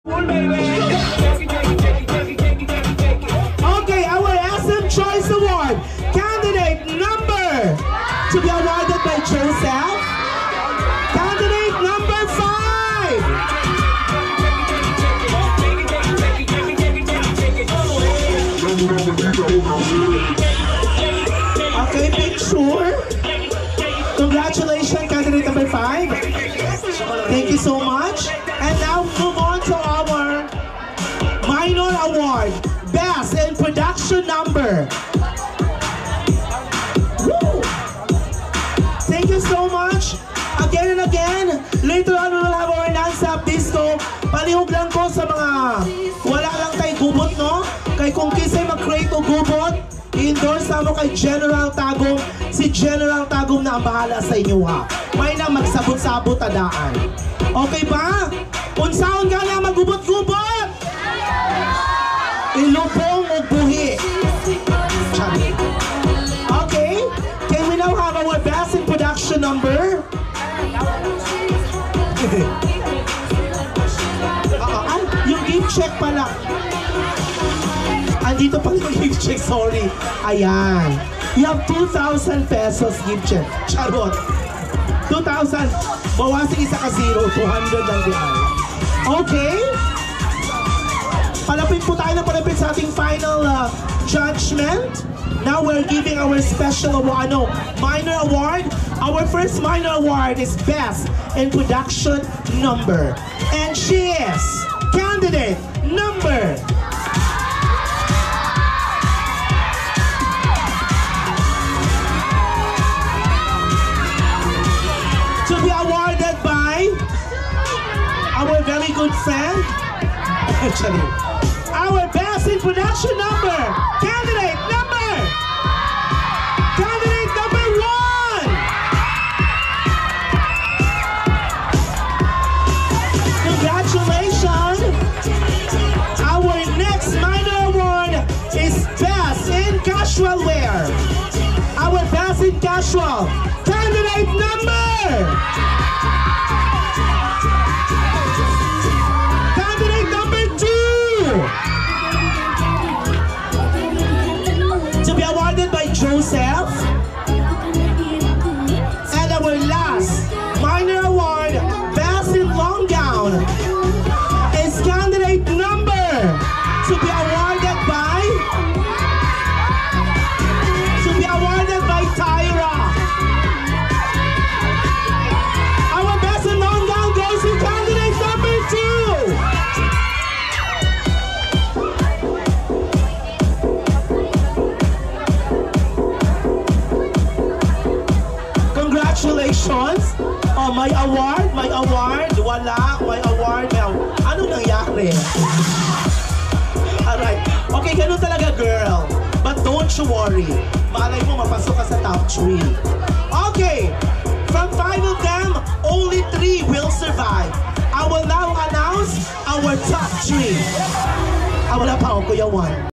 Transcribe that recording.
Okay, our SM Choice Award candidate number to be awarded by Joseph. Candidate number 5. Okay, picture. Congratulations, candidate number 5. Thank you so much. And now move on to our minor award, Best in Production Number. Woo! Thank you so much. Again and again, later on we will have our non-stop disco. Palihog lang ko sa mga wala lang tayo gubot, no? Kay kung kisay mag-create o gubot, i-endorse na mo kay General Tagum. Si General Tagum na ang bahala sa inyo, ha? May na magsabot-sabot adaan. Okay ba? Unsaon ka na magubot-gubot? Ilubong o buhi. Okay? Can we now have our Best in Production Number? Yung gift check pala. Andito pala yung gift check, sorry. Ayan. You have 2,000 pesos gift check. Charot. 2,000. Bawasin isa ka 0. 200 lang din. Okay? Palapit po tayo na palapit sa ating final judgment. Now we're giving our special award, minor award. Our first minor award is Best in Production Number. And she is candidate number to be awarded by our very good friend, actually, our Best in Production Number, candidate number 1. Congratulations. Our next minor award is Best in Casual Wear. Our Best in Casual, candidate number 2. To be awarded by Joseph. And our last minor award, Best in Long Gown, is candidate number to be awarded by Tyra. Our Best in Long Gown goes to candidate number 2. Congratulations! Oh, may award. Wala, may award. Ano nangyari? Alright. Okay, ganun talaga, girl. But don't you worry. Malay mo, mapasok ka sa top 3. Okay. From 5 of them, only 3 will survive. I will now announce our top 3. Wala pa ako, Kuya Juan.